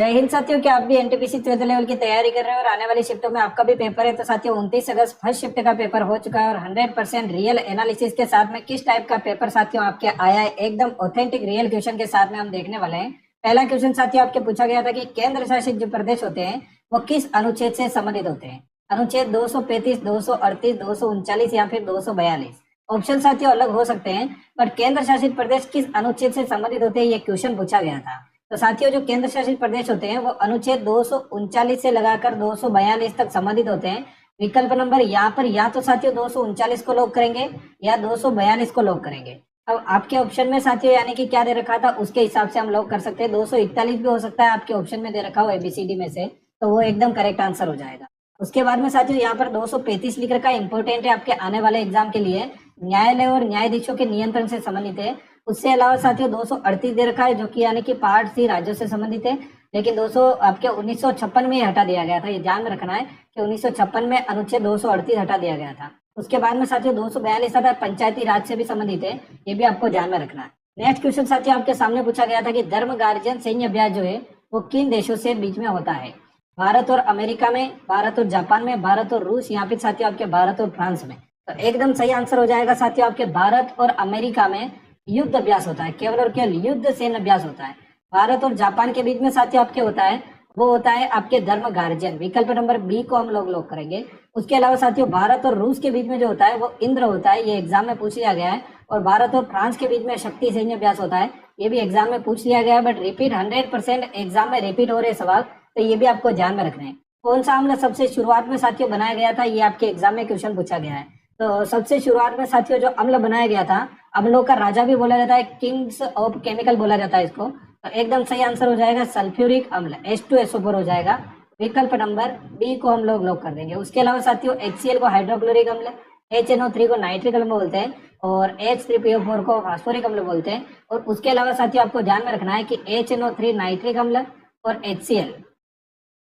जय हिंद साथियों, क्या आप भी एनटीपीसी 12th लेवल की तैयारी कर रहे हैं और आने वाली शिफ्टों में आपका भी पेपर है? तो साथियों 29 अगस्त फर्स्ट शिफ्ट का पेपर हो चुका है और 100% रियल एनालिसिस के साथ में किस टाइप का पेपर साथियों आपके आया है, एकदम ऑथेंटिक रियल क्वेश्चन के साथ में हम देखने वाले हैं। पहला क्वेश्चन साथियों आपके पूछा गया था कि केंद्र शासित जो प्रदेश होते हैं वो किस अनुच्छेद से संबंधित होते हैं? अनुच्छेद 235, 238, 239 या फिर 242। ऑप्शन साथियों अलग हो सकते हैं, बट केंद्र शासित प्रदेश किस अनुच्छेद से संबंधित होते हैं ये क्वेश्चन पूछा गया था। तो साथियों जो केंद्र शासित प्रदेश होते हैं वो अनुच्छेद 239 से लगाकर 242 तक संबंधित होते हैं। विकल्प नंबर यहाँ पर या तो साथियों 239 को लॉक करेंगे या 242 को लॉक करेंगे। अब आपके ऑप्शन में साथियों यानी कि क्या दे रखा था उसके हिसाब से हम लॉक कर सकते हैं। 241 भी हो सकता है आपके ऑप्शन में दे रखा हो एबीसीडी में से, तो वो एकदम करेक्ट आंसर हो जाएगा। उसके बाद में साथियों यहाँ पर 235 लिख रखा है, इंपॉर्टेंट है आपके आने वाले एग्जाम के लिए। न्यायालय और न्यायाधीशों के नियंत्रण से संबंधित है। उससे अलावा साथियों 238 दे रखा है जो कि यानी कि पार्ट सी राज्यों से संबंधित है, लेकिन 200 आपके 1956 में ही हटा दिया गया था। ये ध्यान में रखना है कि 1956 में अनुच्छेद 238 हटा दिया गया था। उसके बाद में साथियों 242 आता है, पंचायती राज से भी संबंधित है, ये भी आपको ध्यान में रखना है। नेक्स्ट क्वेश्चन साथियों आपके सामने पूछा गया था कि धर्म गार्जियन सैन्य अभ्यास जो है वो किन देशों से बीच में होता है? भारत और अमेरिका में, भारत और जापान में, भारत और रूस, यहाँ पे साथियों आपके भारत और फ्रांस में। तो एकदम सही आंसर हो जाएगा साथियों आपके भारत और अमेरिका में युद्ध अभ्यास होता है, केवल और केवल युद्ध सैन्य अभ्यास होता है। भारत और जापान के बीच में साथियों आपके होता है वो होता है आपके धर्म गार्जियन। विकल्प नंबर बी को हम लोग लॉक करेंगे। उसके अलावा साथियों भारत और रूस के बीच में जो होता है वो इंद्र होता है, ये एग्जाम में पूछ लिया गया है। और भारत और फ्रांस के बीच में शक्ति सैन्य अभ्यास होता है, ये भी एग्जाम में पूछ लिया गया है, बट रिपीट 100% एग्जाम में रिपीट हो रहे सवाल, तो ये भी आपको ध्यान में रखना है। कौन सा अम्ल सबसे शुरुआत में साथियों बनाया गया था, ये आपके एग्जाम में क्वेश्चन पूछा गया है। तो सबसे शुरुआत में साथियों जो अम्ल बनाया गया था, अम्लों का राजा भी बोला जाता है, किंग्स ऑफ केमिकल बोला जाता है इसको। तो एकदम सही आंसर हो जाएगा सल्फ्यूरिक अम्ल, H2SO4 हो जाएगा। विकल्प नंबर बी को हम लोग लॉक कर देंगे। उसके अलावा साथियों HCl को हाइड्रोक्लोरिक अम्ल, HNO3 को नाइट्रिक अम्ल बोलते हैं और H3PO4 को फास्फोरिक अम्ल बोलते हैं। और उसके अलावा साथियों आपको ध्यान में रखना है कि HNO3 नाइट्रिक अम्ल और HCl,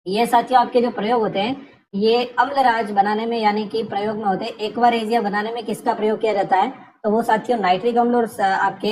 ये साथियों आपके जो प्रयोग होते हैं ये अम्लराज बनाने में यानी कि प्रयोग में होते हैं। एक्वारेजिया बनाने में किसका प्रयोग किया जाता है? तो वो साथियों नाइट्रिक अम्ल और आपके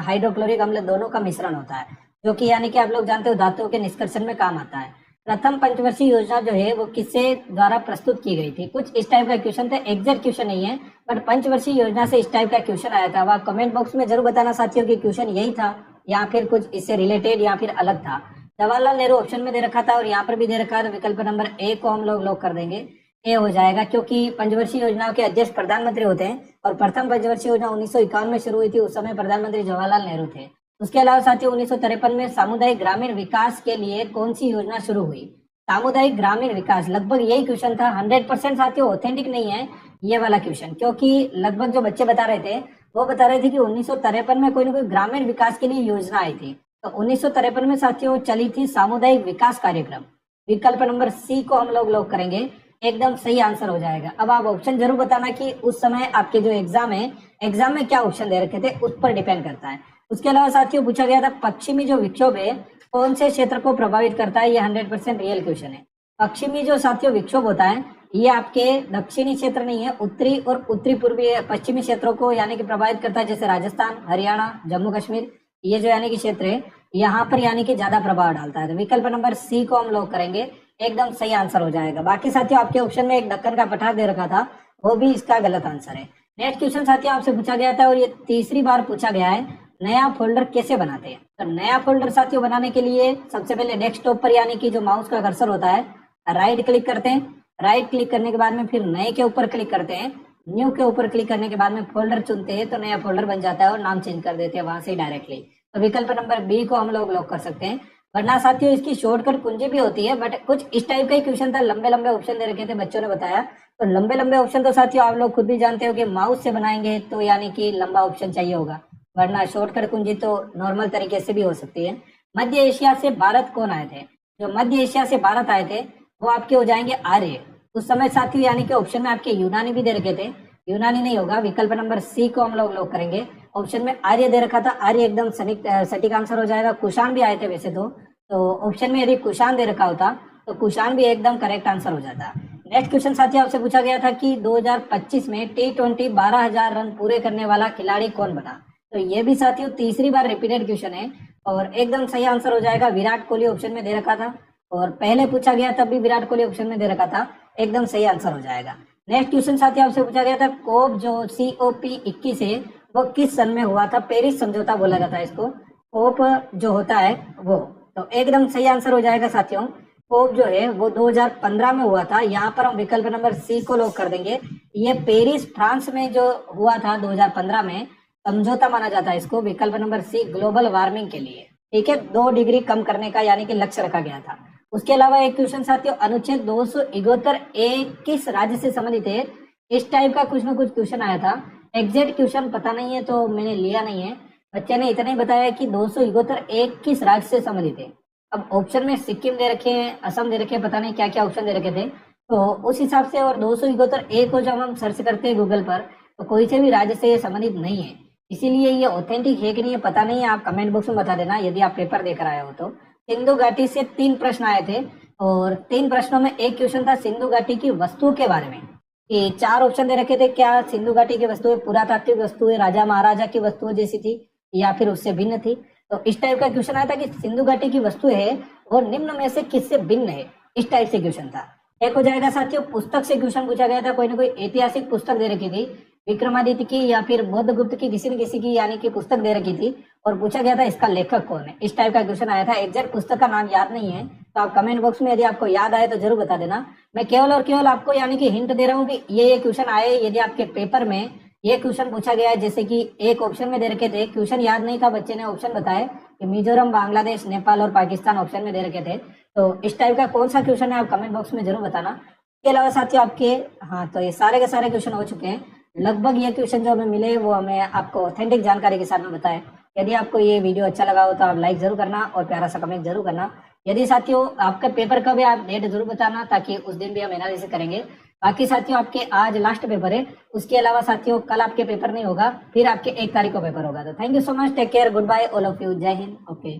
हाइड्रोक्लोरिक अम्ल दोनों का मिश्रण होता है, जो कि यानी कि आप लोग जानते हो धातुओं के निष्कर्षण में काम आता है। प्रथम पंचवर्षीय योजना जो है वो किससे द्वारा प्रस्तुत की गई थी? कुछ इस टाइप का क्वेश्चन था, एग्जैक्ट क्वेश्चन नहीं है, बट पंचवर्षीय योजना से इस टाइप का क्वेश्चन आया था। आप कमेंट बॉक्स में जरूर बताना साथियों कि क्वेश्चन यही था या फिर कुछ इससे रिलेटेड या फिर अलग था। जवाहरलाल नेहरू ऑप्शन में दे रखा था और यहाँ पर भी दे रखा है, तो विकल्प नंबर ए को हम लोग लॉक कर देंगे। ए हो जाएगा, क्योंकि पंचवर्षीय योजनाओं के अध्यक्ष प्रधानमंत्री होते हैं और प्रथम पंचवर्षीय योजना 1951 में शुरू हुई थी, उस समय प्रधानमंत्री जवाहरलाल नेहरू थे। उसके अलावा साथियों 1953 में सामुदायिक ग्रामीण विकास के लिए कौन सी योजना शुरू हुई? सामुदायिक ग्रामीण विकास, लगभग यही क्वेश्चन था। 100% साथियों ऑथेंटिक नहीं है ये वाला क्वेश्चन, क्योंकि लगभग जो बच्चे बता रहे थे वो बता रहे थे कि 1953 में कोई ना कोई ग्रामीण विकास के लिए योजना आई थी। तो 1953 में साथियों चली थी सामुदायिक विकास कार्यक्रम। विकल्प नंबर सी को हम लोग लॉक करेंगे, एकदम सही आंसर हो जाएगा। अब आप ऑप्शन जरूर बताना कि उस समय आपके जो एग्जाम है, एग्जाम में क्या ऑप्शन दे रखे थे, उस पर डिपेंड करता है। उसके अलावा साथियों पूछा गया था पश्चिमी जो विक्षोभ है कौन से क्षेत्र को प्रभावित करता है? ये 100% रियल क्वेश्चन है। पश्चिमी जो साथियों विक्षोभ होता है ये आपके दक्षिणी क्षेत्र नहीं है, उत्तरी और उत्तरी पूर्वी पश्चिमी क्षेत्रों को यानी कि प्रभावित करता है, जैसे राजस्थान, हरियाणा, जम्मू कश्मीर, ये जो यानी कि क्षेत्र है यहाँ पर यानी कि ज्यादा प्रभाव डालता है। तो विकल्प नंबर सी को हम लोग करेंगे, एकदम सही आंसर हो जाएगा। बाकी साथियों आपके ऑप्शन में एक दक्कन का पठार दे रखा था, वो भी इसका गलत आंसर है। नेक्स्ट क्वेश्चन साथियों आपसे पूछा गया था और ये तीसरी बार पूछा गया है, नया फोल्डर कैसे बनाते हैं? तो नया फोल्डर साथियों बनाने के लिए सबसे पहले डेस्कटॉप पर यानी कि जो माउस का कर्सर होता है राइट क्लिक करते हैं। राइट क्लिक करने के बाद में फिर नए के ऊपर क्लिक करते हैं। न्यू के ऊपर क्लिक करने के बाद में फोल्डर चुनते हैं तो नया फोल्डर बन जाता है और नाम चेंज कर देते हैं वहां से डायरेक्टली। तो विकल्प नंबर बी को हम लोग लॉक कर सकते हैं। वरना साथियों इसकी शॉर्टकट कुंजी भी होती है, बट कुछ इस टाइप का ही क्वेश्चन था, लंबे लंबे ऑप्शन दे रखे थे बच्चों ने बताया। तो लंबे लंबे ऑप्शन तो साथियों आप लोग खुद भी जानते हो कि माउस से बनाएंगे तो यानी कि लंबा ऑप्शन चाहिए होगा, वरना शॉर्टकट कुंजी तो नॉर्मल तरीके से भी हो सकती है। मध्य एशिया से भारत कौन आए थे? जो मध्य एशिया से भारत आए थे वो आपके हो जाएंगे आर्य। उस समय साथियों यानी कि ऑप्शन में आपके यूनानी भी दे रखे थे, यूनानी नहीं होगा। विकल्प नंबर सी को हम लोग लॉक करेंगे। ऑप्शन में आर्य दे रखा था, आर्य एकदम सटीक आंसर हो जाएगा। कुषाण भी आए थे वैसे तो ऑप्शन में यदि कुषाण दे रखा होता तो कुषाण भी एकदम करेक्ट आंसर हो जाता। नेक्स्ट क्वेश्चन साथियों आपसे पूछा गया था कि 2025 में T20 12,000 रन पूरे करने वाला खिलाड़ी कौन बना? तो ये भी साथियों तीसरी बार रिपीटेड क्वेश्चन है। और एकदम सही आंसर हो जाएगा। विराट कोहली ऑप्शन में दे रखा था और पहले पूछा गया तब भी विराट कोहली ऑप्शन में दे रखा था, एकदम सही आंसर हो जाएगा। नेक्स्ट क्वेश्चन साथी आपसे पूछा गया था कोप जो COP21 है वो किस सन में हुआ था? पेरिस समझौता बोला जाता है इसको, कोप जो होता है वो। तो एकदम सही आंसर हो जाएगा साथियों। कोप जो है वो 2015 में हुआ था। यहाँ पर हम विकल्प नंबर सी को लॉक कर देंगे। ये पेरिस फ्रांस में जो हुआ था 2015 में, समझौता माना जाता है इसको। विकल्प नंबर सी ग्लोबल वार्मिंग के लिए, ठीक है, 2 डिग्री कम करने का यानी कि लक्ष्य रखा गया था। उसके अलावा एक क्वेश्चन साथियों, अनुच्छेद 271 ए किस राज्य से संबंधित है? इस टाइप का कुछ ना कुछ क्वेश्चन आया था। एग्जैक्ट क्वेश्चन पता नहीं है तो मैंने लिया नहीं है। बच्चे ने इतना ही बताया कि 271 ए किस राज्य से संबंधित है। अब ऑप्शन में सिक्किम दे रखे हैं, असम दे रखे हैं, पता नहीं क्या क्या ऑप्शन दे रखे थे, तो उस हिसाब से। और 271 ए को जब हम सर्च करते हैं गूगल पर तो कोई से भी राज्य से ये संबंधित नहीं है, इसीलिए ये ऑथेंटिक है कि नहीं है पता नहीं है। आप कमेंट बॉक्स में बता देना यदि आप पेपर देकर आए हो तो। सिंधु घाटी से 3 प्रश्न आए थे और 3 प्रश्नों में एक क्वेश्चन था सिंधु घाटी की वस्तुओं के बारे में। कि 4 ऑप्शन दे रखे थे, क्या सिंधु घाटी की वस्तुएं पुरातात्विक वस्तुएं, राजा महाराजा की वस्तुएं जैसी थी या फिर उससे भिन्न थी। तो इस टाइप का क्वेश्चन आया था कि सिंधु घाटी की वस्तु है वो निम्न में से किससे भिन्न है, इस टाइप से क्वेश्चन था। एक हो जाएगा साथियों, पुस्तक से क्वेश्चन पूछा गया था। कोई ना कोई ऐतिहासिक पुस्तक दे रखी थी, विक्रमादित्य की या फिर बुद्धगुप्त की, किसी न किसी की यानी कि पुस्तक दे रखी थी और पूछा गया था इसका लेखक कौन है, इस टाइप का क्वेश्चन आया था। एग्जैक्ट पुस्तक का नाम याद नहीं है तो आप कमेंट बॉक्स में यदि आपको याद आए तो जरूर बता देना। मैं केवल और केवल आपको यानी कि हिंट दे रहा हूँ कि ये क्वेश्चन आए। यदि आपके पेपर में ये क्वेश्चन पूछा गया है, जैसे कि एक ऑप्शन में दे रखे थे, क्वेश्चन याद नहीं था, बच्चे ने ऑप्शन बताए कि मिजोरम, बांग्लादेश, नेपाल और पाकिस्तान ऑप्शन में दे रखे थे, तो इस टाइप का कौन सा क्वेश्चन है आप कमेंट बॉक्स में जरूर बताना। इसके अलावा साथियों आपके, हाँ, तो ये सारे के सारे क्वेश्चन हो चुके हैं लगभग। ये क्वेश्चन जो हमें मिले वो हमें आपको ऑथेंटिक जानकारी के साथ में बताए। यदि आपको ये वीडियो अच्छा लगा हो तो आप लाइक जरूर करना और प्यारा सा कमेंट जरूर करना। यदि साथियों आपका पेपर कब है आप डेट जरूर बताना, ताकि उस दिन भी हम एनालिसिस करेंगे। बाकी साथियों आपके आज लास्ट पेपर है, उसके अलावा साथियों कल आपके पेपर नहीं होगा, फिर आपके 1 तारीख को पेपर होगा। तो thank you so much, take care, good bye all of you, जय हिंद। ओके।